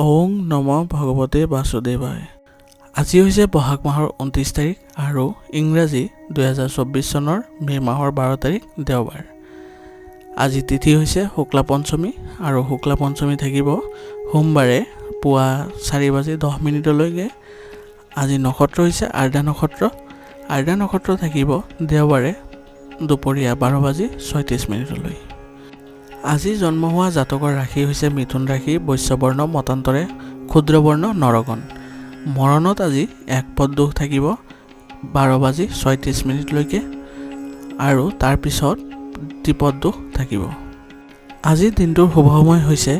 ওং নম ভগৱতে বাসুদেৱায়। আজি হৈছে বহাগ মাহৰ 29 তাৰিখ আৰু ইংৰাজী 2024 চনৰ মে মাহৰ 12 তাৰিখ দেওবাৰ। আজি তিথি হৈছে শুক্লা পঞ্চমী আৰু শুক্লা পঞ্চমী থাকিব সোমবাৰে পুৱা 4:10 আজি নক্ষত্ৰ হৈছে আৰ্ধা নক্ষত্ৰ। আৰ্ধা নক্ষত্ৰ থাকিব দেওবাৰে দুপৰীয়া 12:36 আজি জন্ম হোৱা জাতকৰ ৰাশি হৈছে মিথুন ৰাশি, বৈশ্যবৰ্ণ, মতান্তৰে ক্ষুদ্ৰবৰ্ণ, নৰগণ। মৰণত আজি এক পদ দোষ থাকিব 12:36 আৰু তাৰপিছত ত্ৰিপদ দোষ থাকিব। আজিৰ দিনটোৰ শুভ সময় হৈছে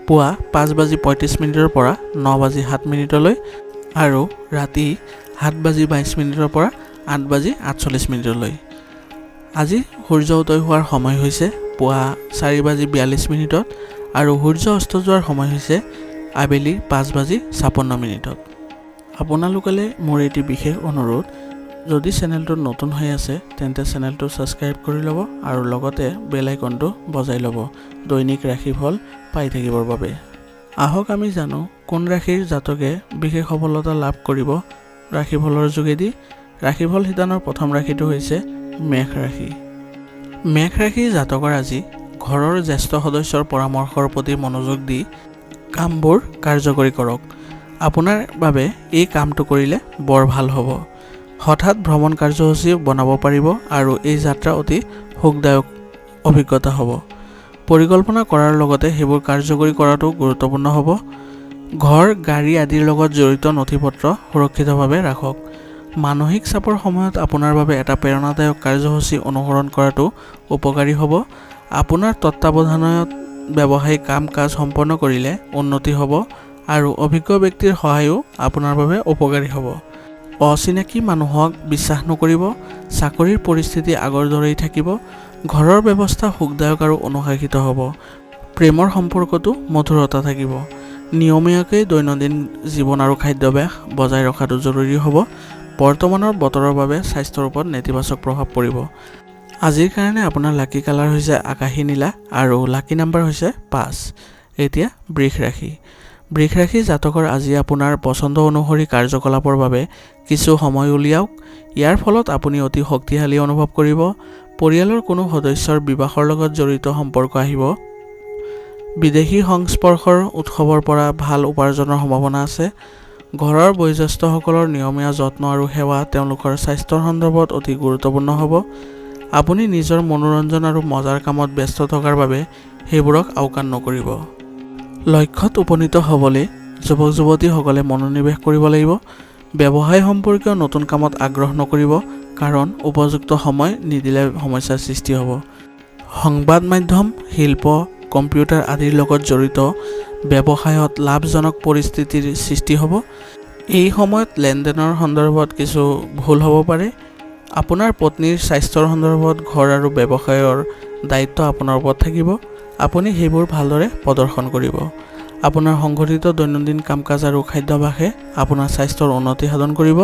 পুৱা 5:35 পৰা 9:07 আৰু ৰাতি 7:22 পৰা 8:48। আজি সূৰ্য উদয় হোৱাৰ সময় হৈছে পুৱা 4:42 আৰু সূৰ্য অস্ত যোৱাৰ সময় হৈছে আবেলি 5:56। আপোনালোকলৈ মোৰ এটি বিশেষ অনুৰোধ, যদি চেনেলটো নতুন হৈ আছে তেন্তে চেনেলটো ছাবস্ক্ৰাইব কৰি ল'ব আৰু লগতে বেল আইকনটো বজাই ল'ব দৈনিক ৰাশিফল পাই থাকিবৰ বাবে। আহক আমি জানো কোন ৰাশিৰ জাতকে বিশেষ সফলতা লাভ কৰিব ৰাশিফলৰ যোগেদি। ৰাশিফল শিতানৰ প্ৰথম ৰাশিটো হৈছে মেষ ৰাশি। মেষ ৰাশি জাতকৰ আজি ঘৰৰ জ্যেষ্ঠ সদস্যৰ পৰামৰ্শৰ প্ৰতি মনোযোগ দি কামবোৰ কাৰ্যকৰী কৰক। আপোনাৰ বাবে এই কামটো কৰিলে বৰ ভাল হ'ব। হঠাৎ ভ্ৰমণ কাৰ্যসূচী বনাব পাৰিব আৰু এই যাত্ৰা অতি সুখদায়ক অভিজ্ঞতা হ'ব। পৰিকল্পনা কৰাৰ লগতে সেইবোৰ কাৰ্যকৰী কৰাটো গুৰুত্বপূৰ্ণ হ'ব। ঘৰ, গাড়ী আদিৰ লগত জড়িত নথিপত্ৰ সুৰক্ষিতভাৱে ৰাখক। মানসিক চাপৰ সময়ত আপোনাৰ বাবে এটা প্ৰেৰণাদায়ক কাৰ্যসূচী অনুসৰণ কৰাটো উপকাৰী হ'ব। আপোনাৰ তত্ত্বাৱধানত ব্যৱসায়িক কাম কাজ সম্পন্ন কৰিলে উন্নতি হ'ব আৰু অভিজ্ঞ ব্যক্তিৰ সহায়ো আপোনাৰ বাবে উপকাৰী হ'ব। অচিনাকি মানুহক বিশ্বাস নকৰিব। চাকৰিৰ পৰিস্থিতি আগৰ দৰেই থাকিব। ঘৰৰ ব্যৱস্থা সুখদায়ক আৰু অনুশাসিত হ'ব। প্ৰেমৰ সম্পৰ্কতো মধুৰতা থাকিব। নিয়মীয়াকৈ দৈনন্দিন জীৱন আৰু খাদ্যাভ্যাস বজাই ৰখাটো জৰুৰী হ'ব। বৰ্তমানৰ বতৰৰ বাবে স্বাস্থ্যৰ ওপৰত নেতিবাচক প্ৰভাৱ পৰিব। আজিৰ কাৰণে আপোনাৰ লাকি কালাৰ হৈছে আকাশী নীলা আৰু লাকি নাম্বাৰ হৈছে 5। এতিয়া বৃষ ৰাশি। বৃষ ৰাশি জাতকৰ আজি আপোনাৰ পচন্দ অনুসৰি কাৰ্যকলাপৰ বাবে কিছু সময় উলিয়াওক। ইয়াৰ ফলত আপুনি অতি শক্তিশালী অনুভৱ কৰিব। পৰিয়ালৰ কোনো সদস্যৰ বিবাহৰ লগত জড়িত সম্পৰ্ক আহিব। বিদেশী সংস্পৰ্শৰ উৎসৱৰ পৰা ভাল উপাৰ্জনৰ সম্ভাৱনা আছে। ঘৰৰ বয়োজ্যেষ্ঠসকলৰ নিয়মীয়া যত্ন আৰু সেৱা তেওঁলোকৰ স্বাস্থ্যৰ সন্দৰ্ভত অতি গুৰুত্বপূৰ্ণ হ'ব। আপুনি নিজৰ মনোৰঞ্জন আৰু মজাৰ কামত ব্যস্ত থকাৰ বাবে সেইবোৰক আওকাণ নকৰিব। লক্ষ্যত উপনীত হ'বলৈ যুৱক যুৱতীসকলে মনোনিৱেশ কৰিব লাগিব। ব্যৱসায় সম্পৰ্কীয় নতুন কামত আগ্ৰহ নকৰিব, কাৰণ উপযুক্ত সময় নিদিলে সমস্যাৰ সৃষ্টি হ'ব। সংবাদ মাধ্যম, শিল্প, কম্পিউটাৰ আদিৰ লগত জড়িত ব্যৱসায়ত লাভজনক পৰিস্থিতিৰ সৃষ্টি হ'ব। এই সময়ত লেনদেনৰ সন্দৰ্ভত কিছু ভুল হ'ব পাৰে। আপোনাৰ পত্নীৰ স্বাস্থ্যৰ সন্দৰ্ভত ঘৰ আৰু ব্যৱসায়ৰ দায়িত্ব আপোনাৰ ওপৰত থাকিব। আপুনি সেইবোৰ ভালদৰে প্ৰদৰ্শন কৰিব। আপোনাৰ সংগঠিত দৈনন্দিন কাম কাজ আৰু খাদ্যাভ্যাসে আপোনাৰ স্বাস্থ্যৰ উন্নতি সাধন কৰিব।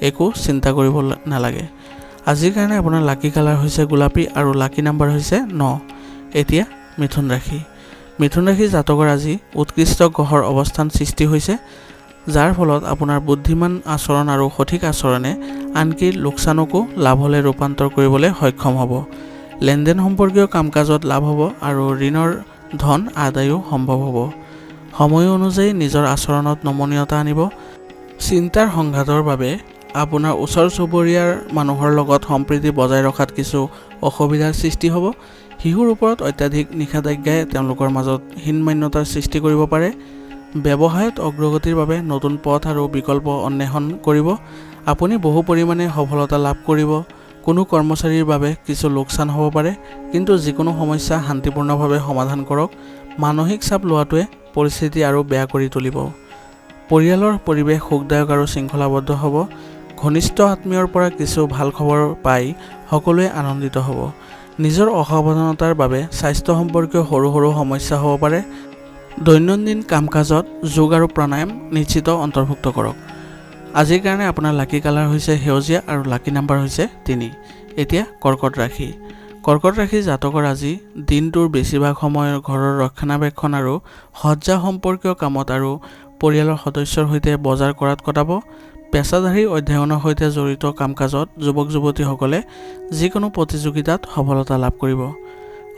একো চিন্তা কৰিব নালাগে। আজিৰ কাৰণে আপোনাৰ লাকি কালাৰ হৈছে গোলাপী আৰু লাকি নাম্বাৰ হৈছে 9। এতিয়া মিথুন ৰাশি। মিথুন ৰাশি জাতকৰ আজি উৎকৃষ্ট গ্ৰহৰ অৱস্থান সৃষ্টি হৈছে, যাৰ ফলত আপোনাৰ বুদ্ধিমান আচৰণ আৰু সঠিক আচৰণে আনকি লোকচানকো লাভলৈ ৰূপান্তৰ কৰিবলৈ সক্ষম হ'ব। লেনদেন সম্পৰ্কীয় কাম কাজত লাভ হ'ব আৰু ঋণৰ ধন আদায়ো সম্ভৱ হ'ব। সময় অনুযায়ী নিজৰ আচৰণত নমনীয়তা আনিব। চিন্তাৰ সংঘাতৰ বাবে আপোনাৰ ওচৰ চুবুৰীয়াৰ মানুহৰ লগত সম্প্ৰীতি বজাই ৰখাত কিছু অসুবিধাৰ সৃষ্টি হ'ব। শিশুৰ ওপৰত অত্যাধিক নিষেধাজ্ঞাই তেওঁলোকৰ মাজত হীনমান্যতাৰ সৃষ্টি কৰিব পাৰে। ব্যৱসায়ত অগ্ৰগতিৰ বাবে নতুন পথ আৰু বিকল্প অন্বেষণ কৰিব। আপুনি বহু পৰিমাণে সফলতা লাভ কৰিব। কোনো কৰ্মচাৰীৰ বাবে কিছু লোকচান হ'ব পাৰে, কিন্তু যিকোনো সমস্যা শান্তিপূৰ্ণভাৱে সমাধান কৰক। মানসিক চাপ লোৱাটোৱে পৰিস্থিতি আৰু বেয়া কৰি তুলিব। পৰিয়ালৰ পৰিৱেশ সুখদায়ক আৰু শৃংখলাবদ্ধ হ'ব। ঘনিষ্ঠ আত্মীয়ৰ পৰা কিছু ভাল খবৰ পাই সকলোৱে আনন্দিত হ'ব। নিজৰ অসাৱধানতাৰ বাবে স্বাস্থ্য সম্পৰ্কীয় সৰু সৰু সমস্যা হ'ব পাৰে। দৈনন্দিন কাম কাজত যোগ আৰু প্ৰাণায়াম নিশ্চিত অন্তৰ্ভুক্ত কৰক। আজিৰ কাৰণে আপোনাৰ লাকি কালাৰ হৈছে সেউজীয়া আৰু লাকি নাম্বাৰ হৈছে 3। এতিয়া কৰ্কট ৰাশি। কৰ্কট ৰাশি জাতকৰ আজি দিনটোৰ বেছিভাগ সময় ঘৰৰ ৰক্ষণাবেক্ষণ আৰু সজ্জা সম্পৰ্কীয় কামত আৰু পৰিয়ালৰ সদস্যৰ সৈতে বজাৰ কৰাত কটাব। পেছাদাৰী অধ্যয়নৰ সৈতে জড়িত কাম-কাজত যুৱক যুৱতীসকলে যিকোনো প্ৰতিযোগিতাত সফলতা লাভ কৰিব।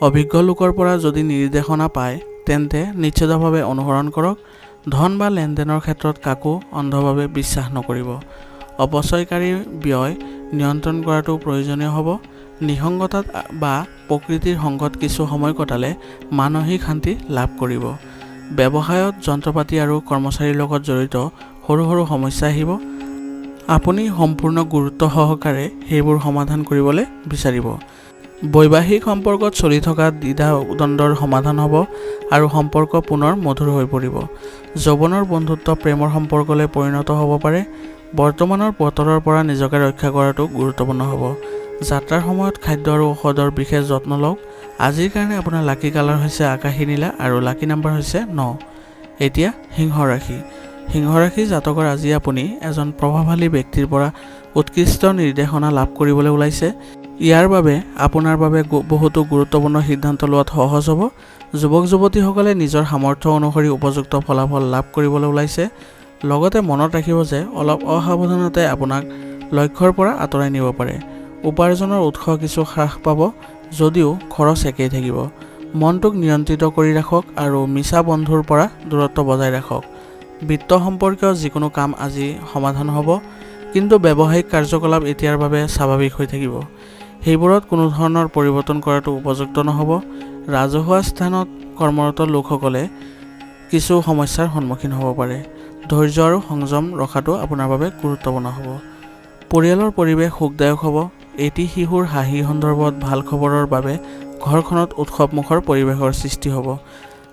অভিজ্ঞ লোকৰ পৰা যদি নিৰ্দেশনা পায় তেন্তে নিশ্চিতভাৱে অনুসৰণ কৰক। ধন বা লেনদেনৰ ক্ষেত্ৰত কাকো অন্ধভাৱে বিশ্বাস নকৰিব। অপচয়কাৰী ব্যয় নিয়ন্ত্ৰণ কৰাটো প্ৰয়োজনীয় হ'ব। নিসংগতাত বা প্ৰকৃতিৰ সংগত কিছু সময় কটালে মানসিক শান্তি লাভ কৰিব। ব্যৱসায়ত যন্ত্ৰপাতি আৰু কৰ্মচাৰীৰ লগত জড়িত সৰু সৰু সমস্যা আহিব। আপুনি সম্পূৰ্ণ গুৰুত্ব সহকাৰে সেইবোৰ সমাধান কৰিবলৈ বিচাৰিব। বৈবাহিক সম্পৰ্কত চলি থকা দ্বিধা-দ্বন্দ্বৰ সমাধান হ'ব আৰু সম্পৰ্ক পুনৰ মধুৰ হৈ পৰিব। যৌৱনৰ বন্ধুত্ব প্ৰেমৰ সম্পৰ্কলৈ পৰিণত হ'ব পাৰে। বৰ্তমানৰ বতৰৰ পৰা নিজকে ৰক্ষা কৰাটো গুৰুত্বপূৰ্ণ হ'ব। যাত্ৰাৰ সময়ত খাদ্য আৰু ঔষধৰ বিশেষ যত্ন লওক। আজিৰ কাৰণে আপোনাৰ লাকি কালাৰ হৈছে আকাশী নীলা আৰু লাকি নাম্বাৰ হৈছে 9। এতিয়া সিংহ ৰাশি। সিংহ ৰাশি জাতকৰ আজি আপুনি এজন প্ৰভাৱশালী ব্যক্তিৰ পৰা উৎকৃষ্ট নিৰ্দেশনা লাভ কৰিবলৈ ওলাইছে। ইয়াৰ বাবে আপোনাৰ বাবে বহুতো গুৰুত্বপূৰ্ণ সিদ্ধান্ত লোৱাত সহজ হ'ব। যুৱক যুৱতীসকলে নিজৰ সামৰ্থ্য অনুসৰি উপযুক্ত ফলাফল লাভ কৰিবলৈ ওলাইছে। লগতে মনত ৰাখিব যে অলপ অসাৱধানতাই আপোনাক লক্ষ্যৰ পৰা আঁতৰাই নিব পাৰে। উপাৰ্জনৰ উৎস কিছু হ্ৰাস পাব যদিও খৰচ একেই থাকিব। মনটোক নিয়ন্ত্ৰিত কৰি ৰাখক আৰু মিছা বন্ধুৰ পৰা দূৰত্ব বজাই ৰাখক। বিত্ত সম্পৰ্কীয় যিকোনো কাম আজি সমাধান হ'ব, কিন্তু ব্যৱসায়িক কাৰ্যকলাপ এতিয়াৰ বাবে স্বাভাৱিক হৈ থাকিব। সেইবোৰত কোনো ধৰণৰ পৰিৱৰ্তন কৰাটো উপযুক্ত নহ'ব। ৰাজহুৱা স্থানত কৰ্মৰত লোকসকলে কিছু সমস্যাৰ সন্মুখীন হ'ব পাৰে। ধৈৰ্য আৰু সংযম ৰখাটো আপোনাৰ বাবে গুৰুত্বপূৰ্ণ হ'ব। পৰিয়ালৰ পৰিৱেশ সুখদায়ক হ'ব। এটি শিশুৰ হাঁহি সন্দৰ্ভত ভাল খবৰৰ বাবে ঘৰখনত উৎসৱমুখৰ পৰিৱেশৰ সৃষ্টি হ'ব।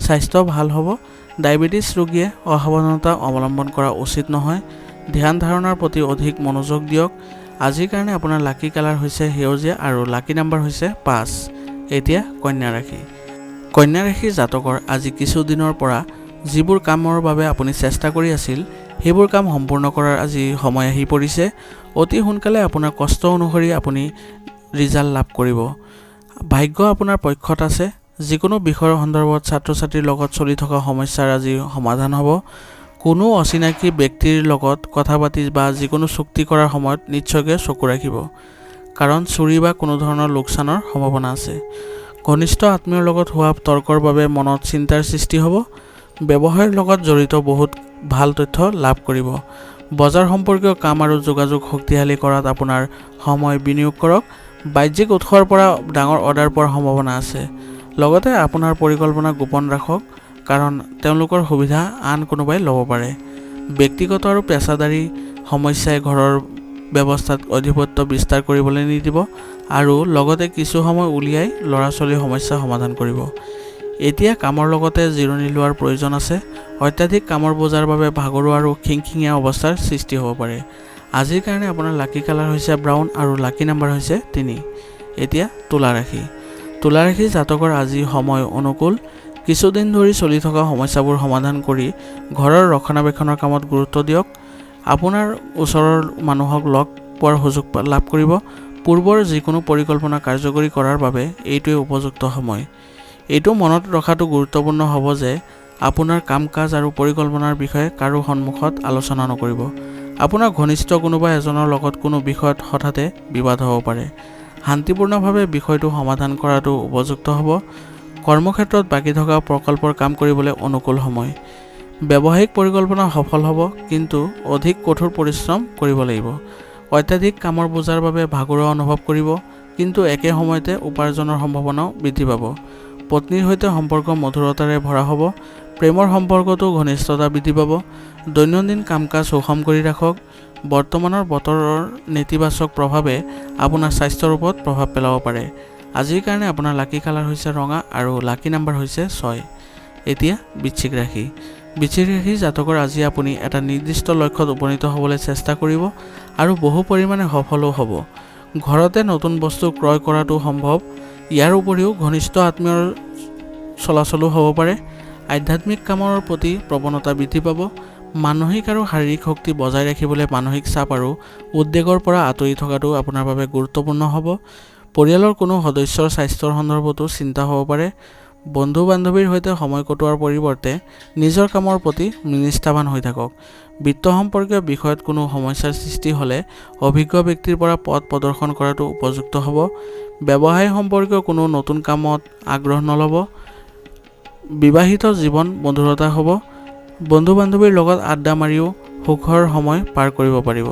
স্বাস্থ্য ভাল হ'ব। ডায়েবেটিছ ৰোগীয়ে অসাৱধানতা অৱলম্বন কৰা উচিত নহয়। ধ্যান ধাৰণাৰ প্ৰতি অধিক মনোযোগ দিয়ক। আজিৰ কাৰণে আপোনাৰ লাকি কালাৰ হৈছে সেউজীয়া আৰু লাকি নাম্বাৰ হৈছে 5। এতিয়া কন্যা ৰাশি। কন্যা ৰাশি জাতকৰ আজি কিছুদিনৰ পৰা যিবোৰ কামৰ বাবে আপুনি চেষ্টা কৰি আছিল সেইবোৰ কাম সম্পূৰ্ণ কৰাৰ আজি সময় আহি পৰিছে। অতি সোনকালে আপোনাৰ কষ্ট অনুসৰি আপুনি ৰিজাল্ট লাভ কৰিব। ভাগ্য আপোনাৰ পক্ষত আছে। যিকোনো বিষয়ৰ সন্দৰ্ভত ছাত্ৰ ছাত্ৰীৰ লগত চলি থকা সমস্যাৰ আজি সমাধান হ'ব। কোনো অচিনাকি ব্যক্তিৰ লগত কথা পাতি বা যিকোনো চুক্তি কৰাৰ সময়ত নিশ্চয়কৈ চকু ৰাখিব, কাৰণ চুৰি বা কোনো ধৰণৰ লোকচানৰ সম্ভাৱনা আছে। ঘনিষ্ঠ আত্মীয়ৰ লগত হোৱা তৰ্কৰ বাবে মনত চিন্তাৰ সৃষ্টি হ'ব। ব্যৱসায়ৰ লগত জড়িত বহুত ভাল তথ্য লাভ কৰিব। বজাৰ সম্পৰ্কীয় কাম আৰু যোগাযোগ শক্তিশালী কৰাত আপোনাৰ সময় বিনিয়োগ কৰক। বাহ্যিক উৎসৰ পৰা ডাঙৰ অৰ্ডাৰ পোৱাৰ সম্ভাৱনা আছে। লগতে আপোনাৰ পৰিকল্পনা গোপন ৰাখক, কাৰণ তেওঁলোকৰ সুবিধা আন কোনোবাই ল'ব পাৰে। ব্যক্তিগত আৰু পেছাদাৰী সমস্যাই ঘৰৰ ব্যৱস্থাত আধিপত্য বিস্তাৰ কৰিবলৈ নিদিব আৰু লগতে কিছু সময় উলিয়াই ল'ৰা-ছোৱালীৰ সমস্যা সমাধান কৰিব। এতিয়া কামৰ লগতে জিৰণি লোৱাৰ প্ৰয়োজন আছে। অত্যাধিক কামৰ বোজাৰ বাবে ভাগৰুৱা আৰু খিংখিঙীয়া অৱস্থাৰ সৃষ্টি হ'ব পাৰে। আজিৰ কাৰণে আপোনাৰ লাকি কালাৰ হৈছে ব্ৰাউন আৰু লাকি নাম্বাৰ হৈছে 3। এতিয়া তুলা ৰাশি। তুলা ৰাশি জাতকৰ আজি সময় অনুকূল। কিছুদিন ধৰি চলি থকা সমস্যাবোৰ সমাধান কৰি ঘৰৰ ৰক্ষণাবেক্ষণৰ কামত গুৰুত্ব দিয়ক। আপোনাৰ ওচৰৰ মানুহক লগ পোৱাৰ সুযোগ লাভ কৰিব। পূৰ্বৰ যিকোনো পৰিকল্পনা কাৰ্যকৰী কৰাৰ বাবে এইটোৱে উপযুক্ত সময়। এইটো মনত ৰখাটো গুৰুত্বপূৰ্ণ হ'ব যে আপোনাৰ কাম-কাজ আৰু পৰিকল্পনাৰ বিষয়ে কাৰো সন্মুখত আলোচনা নকৰিব। আপোনাৰ ঘনিষ্ঠ কোনোবা এজনৰ লগত কোনো বিষয়ত হঠাতে বিবাদ হ'ব পাৰে। শান্তিপূৰ্ণভাৱে বিষয়টো সমাধান কৰাটো উপযুক্ত হ'ব। কৰ্মক্ষেত্ৰত বাকী থকা প্ৰকল্পৰ কাম কৰিবলৈ অনুকূল সময়। ব্যৱসায়িক পৰিকল্পনা সফল হ'ব, কিন্তু অধিক কঠোৰ পৰিশ্ৰম কৰিব লাগিব। অত্যাধিক কামৰ বোজাৰ বাবে ভাগৰুৱা অনুভৱ কৰিব, কিন্তু একে সময়তে উপাৰ্জনৰ সম্ভাৱনাও বৃদ্ধি পাব। পত্নীৰ সৈতে সম্পৰ্ক মধুৰতাৰে ভৰা হ'ব। প্ৰেমৰ সম্পৰ্কতো ঘনিষ্ঠতা বৃদ্ধি পাব। দৈনন্দিন কাম-কাজ সুষম কৰি ৰাখক। বৰ্তমানৰ বতৰৰ নেতিবাচক প্ৰভাৱে আপোনাৰ স্বাস্থ্যৰ ওপৰত প্ৰভাৱ পেলাব পাৰে। আজিৰ কাৰণে আপোনাৰ লাকি কালাৰ হৈছে ৰঙা আৰু লাকি নাম্বাৰ হৈছে 6। এতিয়া বৃশ্চিক ৰাশি। বৃশ্চিক ৰাশি জাতকৰ আজি আপুনি এটা নিৰ্দিষ্ট লক্ষ্যত উপনীত হ'বলৈ চেষ্টা কৰিব আৰু বহু পৰিমাণে সফলো হ'ব। ঘৰতে নতুন বস্তু ক্ৰয় কৰাটো সম্ভৱ। ইয়াৰ উপৰিও ঘনিষ্ঠ আত্মীয়ৰ চলাচলো হ'ব পাৰে। আধ্যাত্মিক কামৰ প্ৰতি প্ৰৱণতা বৃদ্ধি পাব। মানসিক আৰু শাৰীৰিক শক্তি বজাই ৰাখিবলৈ মানসিক চাপ আৰু উদ্বেগৰ পৰা আঁতৰি থকাটো আপোনাৰ বাবে গুৰুত্বপূৰ্ণ হ'ব। পৰিয়ালৰ কোনো সদস্যৰ স্বাস্থ্যৰ সন্দৰ্ভতো চিন্তা হ'ব পাৰে। বন্ধু বান্ধৱীৰ সৈতে সময় কটোৱাৰ পৰিৱৰ্তে নিজৰ কামৰ প্ৰতি নিষ্ঠাবান হৈ থাকক। বিত্ত সম্পৰ্কীয় বিষয়ত কোনো সমস্যাৰ সৃষ্টি হ'লে অভিজ্ঞ ব্যক্তিৰ পৰা পথ প্ৰদৰ্শন কৰাটো উপযুক্ত হ'ব। ব্যৱসায় সম্পৰ্কীয় কোনো নতুন কামত আগ্ৰহ নল'ব। বিবাহিত জীৱন মধুৰতা হ'ব। বন্ধু বান্ধৱীৰ লগত আড্ডা মাৰিও সুখৰ সময় পাৰ কৰিব পাৰিব।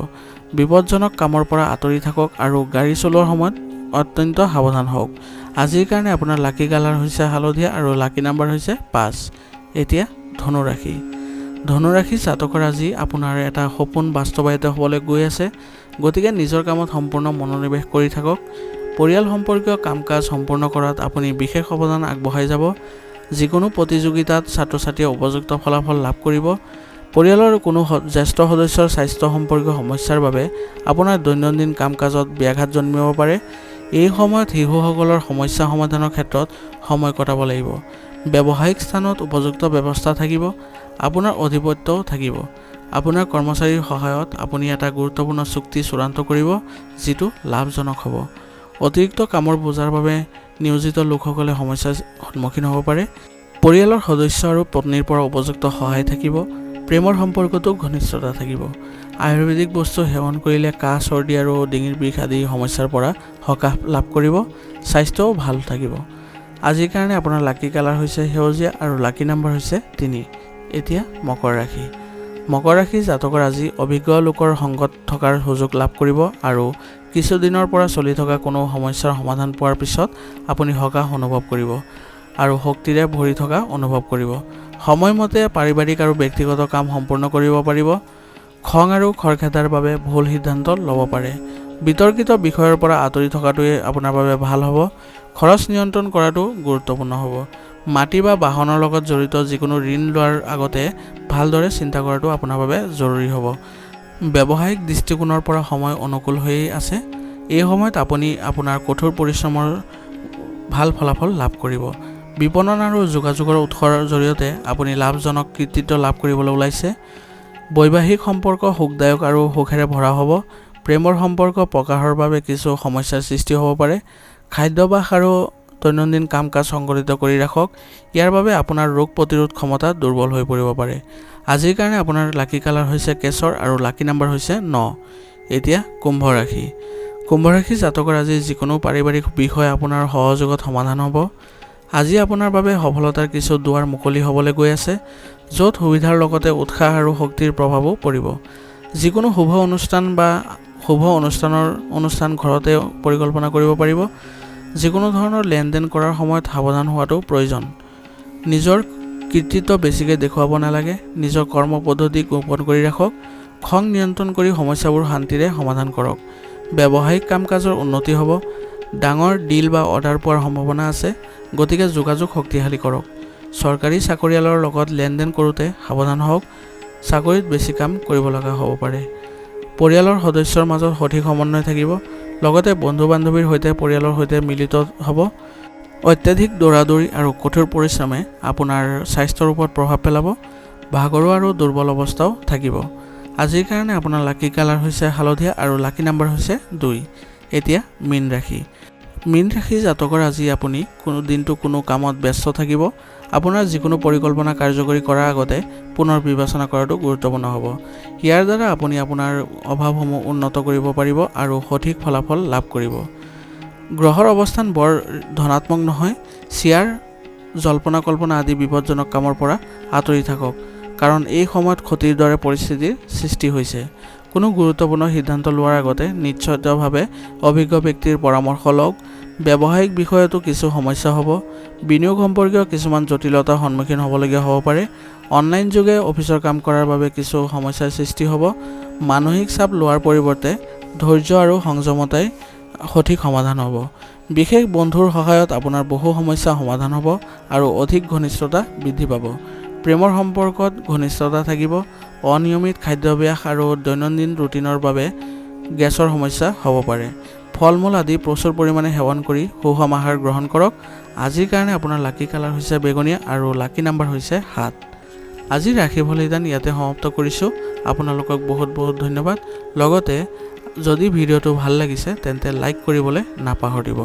বিপদজনক কামৰ পৰা আঁতৰি থাকক আৰু গাড়ী চলোৱাৰ সময়ত অত্যন্ত সাৱধান হওক। আজিৰ কাৰণে আপোনাৰ লাকি কালাৰ হৈছে হালধীয়া আৰু লাকি নাম্বাৰ হৈছে 5। এতিয়া ধনুৰাশি। ধনুৰাশি জাতকৰ আজি আপোনাৰ এটা সপোন বাস্তৱায়িত হ'বলৈ গৈ আছে। গতিকে নিজৰ কামত সম্পূৰ্ণ মনোনিৱেশ কৰি থাকক। পৰিয়াল সম্পৰ্কীয় কাম কাজ সম্পূৰ্ণ কৰাত আপুনি বিশেষ অৱদান আগবঢ়াই যাব। যিকোনো প্ৰতিযোগিতাত ছাত্ৰ ছাত্ৰীয়ে উপযুক্ত ফলাফল লাভ কৰিব। পৰিয়ালৰ কোনো জ্যেষ্ঠ সদস্যৰ স্বাস্থ্য সম্পৰ্কীয় সমস্যাৰ বাবে আপোনাৰ দৈনন্দিন কাম কাজত ব্যাঘাত জন্মিব পাৰে। এই সময়ত শিশুসকলৰ সমস্যা সমাধানৰ ক্ষেত্ৰত সময় কটাব লাগিব। ব্যৱসায়িক স্থানত উপযুক্ত ব্যৱস্থা থাকিব। আপোনাৰ আধিপত্যও থাকিব। আপোনাৰ কৰ্মচাৰীৰ সহায়ত আপুনি এটা গুৰুত্বপূৰ্ণ চুক্তি চূড়ান্ত কৰিব, যিটো লাভজনক হ'ব। অতিৰিক্ত কামৰ বোজাৰ বাবে নিয়োজিত লোকসকলে সমস্যাৰ সন্মুখীন হ'ব পাৰে। পৰিয়ালৰ সদস্য আৰু পত্নীৰ পৰা উপযুক্ত সহায় থাকিব। প্ৰেমৰ সম্পৰ্কতো ঘনিষ্ঠতা থাকিব। আয়ুৰ্বেদিক বস্তু সেৱন কৰিলে কাহ চৰ্দি আৰু ডিঙিৰ বিষ আদি সমস্যাৰ পৰা সকাহ লাভ কৰিব। স্বাস্থ্যও ভাল থাকিব। আজিৰ কাৰণে আপোনাৰ লাকি কালাৰ হৈছে সেউজীয়া আৰু লাকি নাম্বাৰ হৈছে 3। এতিয়া মকৰ ৰাশি। মকৰ ৰাশি জাতকৰ আজি অভিজ্ঞ লোকৰ সংগত থকাৰ সুযোগ লাভ কৰিব আৰু কিছুদিনৰ পৰা চলি থকা কোনো সমস্যাৰ সমাধান পোৱাৰ পিছত আপুনি সকাহ অনুভৱ কৰিব আৰু শক্তিৰে ভৰি থকা অনুভৱ কৰিব। সময়মতে পাৰিবাৰিক আৰু ব্যক্তিগত কাম সম্পূৰ্ণ কৰিব পাৰিব। খং আৰু খৰখেদাৰ বাবে ভুল সিদ্ধান্ত ল'ব পাৰে। বিতৰ্কিত বিষয়ৰ পৰা আঁতৰি থকাটোৱে আপোনাৰ বাবে ভাল হ'ব। খৰচ নিয়ন্ত্ৰণ কৰাটো গুৰুত্বপূৰ্ণ হ'ব। মাটি বা বাহনৰ লগত জড়িত যিকোনো ঋণ লোৱাৰ আগতে ভালদৰে চিন্তা কৰাটো আপোনাৰ বাবে জৰুৰী হ'ব। ব্যৱসায়িক দৃষ্টিকোণৰ পৰা সময় অনুকূল হৈয়ে আছে। এই সময়ত আপুনি আপোনাৰ কঠোৰ পৰিশ্ৰমৰ ভাল ফলাফল লাভ কৰিব। বিপণন আৰু যোগাযোগৰ উৎসৰ জৰিয়তে আপুনি লাভজনক কৃতিত্ব লাভ কৰিবলৈ ওলাইছে। বৈবাহিক সম্পৰ্ক সুখদায়ক আৰু সুখেৰে ভৰা হ'ব। প্ৰেমৰ সম্পৰ্ক প্ৰকাশৰ বাবে কিছু সমস্যাৰ সৃষ্টি হ'ব পাৰে। খাদ্যাভ্যাস আৰু দৈনন্দিন কাম কাজ সংগঠিত কৰি ৰাখক। ইয়াৰ বাবে আপোনাৰ ৰোগ প্ৰতিৰোধ ক্ষমতা দুৰ্বল হৈ পৰিব পাৰে। আজিৰ কাৰণে আপোনাৰ লাকি কালাৰ হৈছে কেশৰ আৰু লাকি নাম্বাৰ হৈছে 9। এতিয়া কুম্ভ ৰাশি। কুম্ভ ৰাশি জাতকৰ আজি যিকোনো পাৰিবাৰিক বিষয় আপোনাৰ সহযোগত সমাধান হ'ব। আজি আপোনাৰ বাবে সফলতাৰ কিছু দুৱাৰ মুকলি হ'বলৈ গৈ আছে, য'ত সুবিধাৰ লগতে উৎসাহ আৰু শক্তিৰ প্ৰভাৱো পৰিব। যিকোনো শুভ অনুষ্ঠান ঘৰতে পৰিকল্পনা কৰিব পাৰিব। যিকোনো ধৰণৰ লেনদেন কৰাৰ সময়ত সাৱধান হোৱাটো প্ৰয়োজন। নিজৰ কৃতিত্ব বেছিকৈ দেখুৱাব নালাগে। নিজৰ কৰ্ম পদ্ধতি গোপন কৰি ৰাখক। খং নিয়ন্ত্ৰণ কৰি সমস্যাবোৰ শান্তিৰে সমাধান কৰক। ব্যৱসায়িক কাম কাজৰ উন্নতি হ'ব। ডাঙৰ ডিল বা অৰ্ডাৰ পোৱাৰ সম্ভাৱনা আছে, গতিকে যোগাযোগ শক্তিশালী কৰক। চৰকাৰী চাকৰিয়ালৰ লগত লেনদেন কৰোঁতে সাৱধান হওক। চাকৰিত বেছি কাম কৰিব লগা হ'ব পাৰে। পৰিয়ালৰ সদস্যৰ মাজত সঠিক সমন্বয় থাকিব। লগতে বন্ধু বান্ধৱীৰ সৈতে পৰিয়ালৰ সৈতে মিলিত হ'ব। অত্যাধিক দৌৰাদৌৰি আৰু কঠোৰ পৰিশ্ৰমে আপোনাৰ স্বাস্থ্যৰ ওপৰত প্ৰভাৱ পেলাব। ভাগৰুৱা আৰু দুৰ্বল অৱস্থাও থাকিব। আজিৰ কাৰণে আপোনাৰ লাকি কালাৰ হৈছে হালধীয়া আৰু লাকি নাম্বাৰ হৈছে 2। এতিয়া মীন ৰাশি। মীন ৰাশি জাতকৰ আজি আপুনি দিনটো কোনো কামত ব্যস্ত থাকিব। আপোনাৰ যিকোনো পৰিকল্পনা কাৰ্যকৰী কৰাৰ আগতে পুনৰ বিবেচনা কৰাটো গুৰুত্বপূৰ্ণ হ'ব। ইয়াৰ দ্বাৰা আপুনি আপোনাৰ অভাৱসমূহ উন্নত কৰিব পাৰিব আৰু সঠিক ফলাফল লাভ কৰিব। গ্ৰহৰ অৱস্থান বৰ ধনাত্মক নহয়। শ্বেয়াৰ, জল্পনা কল্পনা আদি বিপদজনক কামৰ পৰা আঁতৰি থাকক, কাৰণ এই সময়ত ক্ষতিৰ দৰে পৰিস্থিতিৰ সৃষ্টি হৈছে। কোনো গুৰুত্বপূৰ্ণ সিদ্ধান্ত লোৱাৰ আগতে নিশ্চিতভাৱে অভিজ্ঞ ব্যক্তিৰ পৰামৰ্শ লওক। ব্যৱসায়িক বিষয়তো কিছু সমস্যা হ'ব। বিনিয়োগ সম্পৰ্কীয় কিছুমান জটিলতাৰ সন্মুখীন হ'বলগীয়া হ'ব পাৰে। অনলাইন যোগে অফিচৰ কাম কৰাৰ বাবে কিছু সমস্যাৰ সৃষ্টি হ'ব। মানসিক চাপ লোৱাৰ পৰিৱৰ্তে ধৈৰ্য আৰু সংযমতাই সঠিক সমাধান হ'ব। বিশেষ বন্ধুৰ সহায়ত আপোনাৰ বহু সমস্যা সমাধান হ'ব আৰু অধিক ঘনিষ্ঠতা বৃদ্ধি পাব। প্ৰেমৰ সম্পৰ্কত ঘনিষ্ঠতা থাকিব। অনিয়মিত খাদ্যাভ্যাস আৰু দৈনন্দিন ৰুটিনৰ বাবে গেছৰ সমস্যা হ'ব পাৰে। ফল মূল আদি প্ৰচুৰ পৰিমাণে সেৱন কৰি সুষম আহাৰ গ্ৰহণ কৰক। আজিৰ কাৰণে আপোনাৰ লাকি কালাৰ হৈছে বেঙুনীয়া আৰু লাকি নাম্বাৰ হৈছে 7। আজিৰ ৰাশিফল নিদান ইয়াতে সমাপ্ত কৰিছোঁ। আপোনালোকক বহুত বহুত ধন্যবাদ। লগতে যদি ভিডিঅ'টো ভাল লাগিছে তেন্তে লাইক কৰিবলৈ নাপাহৰিব।